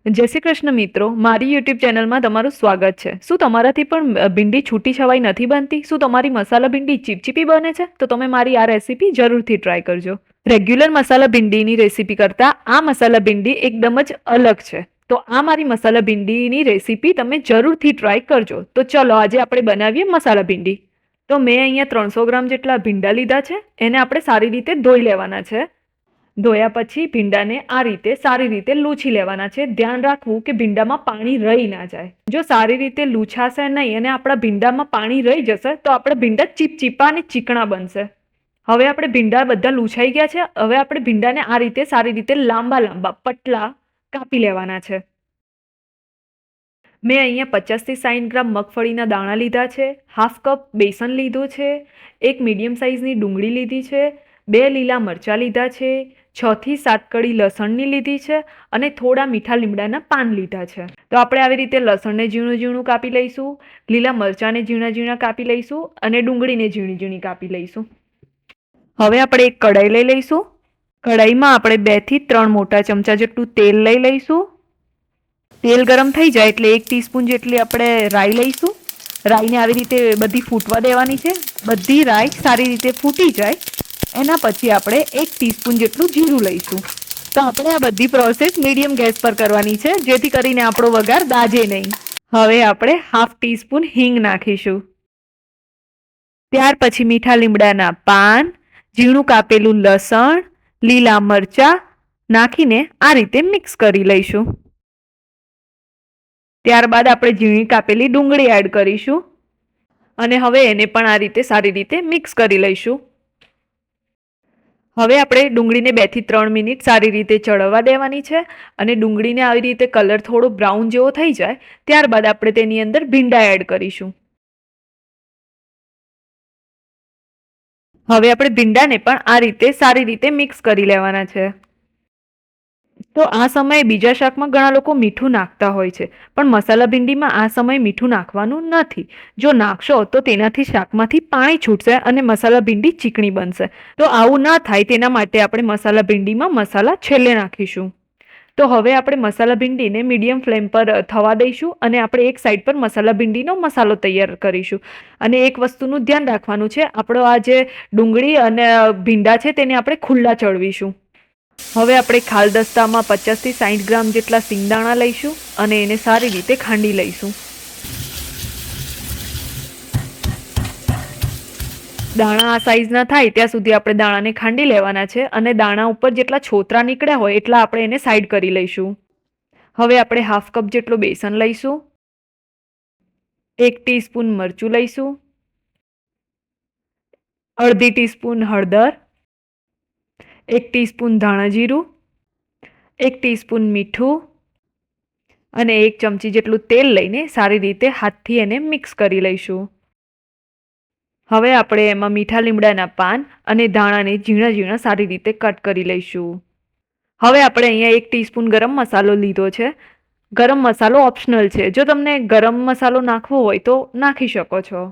જય શ્રી કૃષ્ણ મિત્રો, મારી યુટ્યુબ ચેનલમાં તમારું સ્વાગત છે। શું તમારાથી પણ ભીંડી છૂટી છવાઈ નથી બનતી? શું તમારી મસાલા ભીંડી ચીપચીપી બને છે? તો તમે મારી આ રેસીપી જરૂરથી ટ્રાય કરજો। રેગ્યુલર મસાલા ભીંડીની રેસીપી કરતાં આ મસાલા ભીંડી એકદમ જ અલગ છે। તો આ મારી મસાલા ભીંડીની રેસીપી તમે જરૂરથી ટ્રાય કરજો। તો ચલો આજે આપણે બનાવીએ મસાલા ભીંડી। તો મેં અહીંયા 300 ગ્રામ જેટલા ભીંડા લીધા છે, એને આપણે સારી રીતે ધોઈ લેવાના છે। ધોયા પછી ભીંડાને આ રીતે સારી રીતે લૂછી લેવાના છે। ધ્યાન રાખવું કે ભીંડામાં પાણી રહી ના જાય। જો સારી રીતે લૂછાશે નહીં અને આપણા ભીંડામાં પાણી રહી જશે તો આપણા ભીંડા ચીપચીપા અને ચીકણા બનશે। હવે આપણે ભીંડા બધા લૂછાઈ ગયા છે। હવે આપણે ભીંડાને આ રીતે સારી રીતે લાંબા લાંબા પતલા કાપી લેવાના છે। મેં અહીંયા 50 થી 60 ગ્રામ મગફળીના દાણા લીધા છે, હાફ કપ બેસન લીધું છે, એક મીડિયમ સાઇઝની ડુંગળી લીધી છે, 2 લીલા મરચાં લીધા છે, 6 થી 7 કળી લસણની લીધી છે અને થોડા મીઠા લીમડાના પાન લીધા છે। તો આપણે આવી રીતે લસણને ઝીણું ઝીણું કાપી લઈશું, લીલા મરચાંને ઝીણા ઝીણા કાપી લઈશું અને ડુંગળીને ઝીણી ઝીણી કાપી લઈશું। હવે આપણે એક કઢાઈ લઈ લઈશું। કઢાઈમાં આપણે 2 થી 3 મોટા ચમચા જેટલું તેલ લઈ લઈશું। તેલ ગરમ થઈ જાય એટલે 1 ટીસ્પૂન જેટલી આપણે રાઈ લઈશું। રાઈને આવી રીતે બધી ફૂટવા દેવાની છે। બધી રાઈ સારી રીતે ફૂટી જાય એના પછી આપણે 1 ટીસ્પૂન જેટલું જીરું લઈશું। તો આપણે આ બધી પ્રોસેસ મીડિયમ ગેસ પર કરવાની છે જેથી કરીને આપણો વઘાર દાજે નહીં। હવે આપણે હાફ ટીસ્પૂન હિંગ નાખીશું। ત્યાર પછી મીઠા લીમડાના પાન, ઝીણું કાપેલું લસણ, લીલા મરચાં નાખીને આ રીતે મિક્સ કરી લઈશું। ત્યારબાદ આપણે ઝીણી કાપેલી ડુંગળી એડ કરીશું અને હવે એને પણ આ રીતે સારી રીતે મિક્સ કરી લઈશું। હવે આપણે ડુંગળીને 2 થી 3 મિનિટ સારી રીતે ચડવા દેવાની છે અને ડુંગળીને આવી રીતે કલર થોડો બ્રાઉન જેવો થઈ જાય ત્યારબાદ આપણે તેની અંદર ભીંડા એડ કરીશું। હવે આપણે ભીંડાને પણ આ રીતે સારી રીતે મિક્સ કરી લેવાના છે। તો આ સમયે બીજા શાકમાં ઘણા લોકો મીઠું નાખતા હોય છે, પણ મસાલા ભીંડીમાં આ સમયે મીઠું નાખવાનું નથી। જો નાખશો તો તેનાથી શાકમાંથી પાણી છૂટશે અને મસાલા ભીંડી ચીકણી બનશે। તો આવું ના થાય તેના માટે આપણે મસાલા ભીંડીમાં મસાલા છેલ્લે નાખીશું। તો હવે આપણે મસાલા ભીંડીને મીડિયમ ફ્લેમ પર થવા દઈશું અને આપણે એક સાઈડ પર મસાલા ભીંડીનો મસાલો તૈયાર કરીશું। અને એક વસ્તુનું ધ્યાન રાખવાનું છે, આપણો આ જે ડુંગળી અને ભીંડા છે તેને આપણે ખુલ્લા ચડવીશું। હવે આપણે ખાલદસ્તામાં 50 થી 60 ગ્રામ જેટલા સિંગદાણા લઈશું અને એને સારી રીતે ખાંડી લઈશું। દાણા આ સાઈઝના થાય ત્યાં સુધી આપણે દાણાને ખાંડી લેવાના છે અને દાણા ઉપર જેટલા છોતરા નીકળ્યા હોય એટલા આપણે એને સાઈડ કરી લઈશું। હવે આપણે હાફ કપ જેટલું બેસન લઈશું, 1 ટીસ્પૂન મરચું લઈશું, અડધી ટીસ્પૂન હળદર, 1 ટીસ્પૂન ધાણા જીરું, 1 ટીસ્પૂન મીઠું અને 1 ચમચી જેટલું તેલ લઈને સારી રીતે હાથથી એને મિક્સ કરી લઈશું। હવે આપણે એમાં મીઠા લીમડાના પાન અને ધાણાને ઝીણા ઝીણા સારી રીતે કટ કરી લઈશું। હવે આપણે અહીંયા 1 ટીસ્પૂન ગરમ મસાલો લીધો છે। ગરમ મસાલો ઓપ્શનલ છે, જો તમને ગરમ મસાલો નાખવો હોય તો નાખી શકો છો।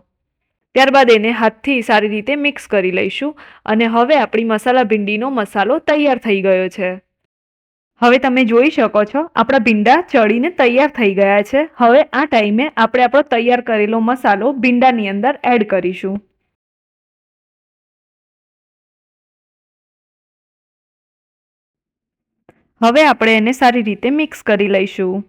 ત્યારબાદ એને હાથથી સારી રીતે મિક્સ કરી લઈશું અને હવે આપણી મસાલા ભીંડીનો મસાલો તૈયાર થઈ ગયો છે। હવે તમે જોઈ શકો છો આપણા ભીંડા ચડીને તૈયાર થઈ ગયા છે। હવે આ ટાઈમે આપણે આપણો તૈયાર કરેલો મસાલો ભીંડાની અંદર એડ કરીશું। હવે આપણે એને સારી રીતે મિક્સ કરી લઈશું।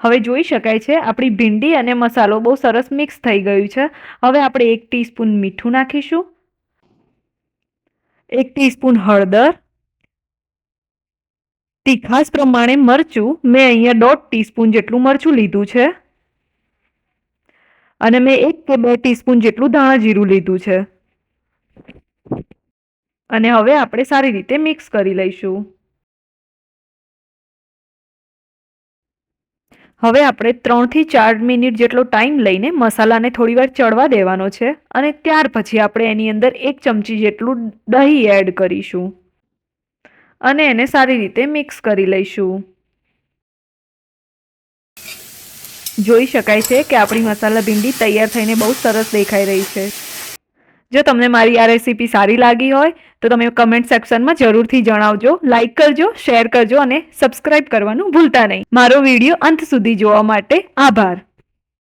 હવે જોઈ શકાય છે આપણી ભીંડી અને મસાલો બહુ સરસ મિક્સ થઈ ગયું છે। હવે આપણે 1 ટીસ્પૂન મીઠું નાખીશું, 1 ટીસ્પૂન હળદર, તીખાસ પ્રમાણે મરચું મેં અહીંયા 1.5 ટીસ્પૂન જેટલું મરચું લીધું છે અને મેં 1 કે 2 ટીસ્પૂન જેટલું ધાણા જીરું લીધું છે અને હવે આપણે સારી રીતે મિક્સ કરી લઈશું। હવે આપણે 3 થી 4 મિનિટ જેટલો ટાઈમ લઈને મસાલાને થોડીવાર ચડવા દેવાનો છે અને ત્યાર પછી આપણે એની અંદર 1 ચમચી જેટલું દહીં એડ કરીશું અને એને સારી રીતે મિક્સ કરી લઈશું। જોઈ શકાય છે કે આપણી મસાલા ભીંડી તૈયાર થઈને બહુ સરસ દેખાઈ રહી છે। જો તમને મારી આ રેસીપી સારી લાગી હોય તો તમે કમેન્ટ સેક્શનમાં જરૂરથી જણાવજો, લાઈક કરજો, શેર કરજો અને સબસ્ક્રાઇબ કરવાનું ભૂલતા નહીં. મારો વિડીયો અંત સુધી જોવા માટે આભાર.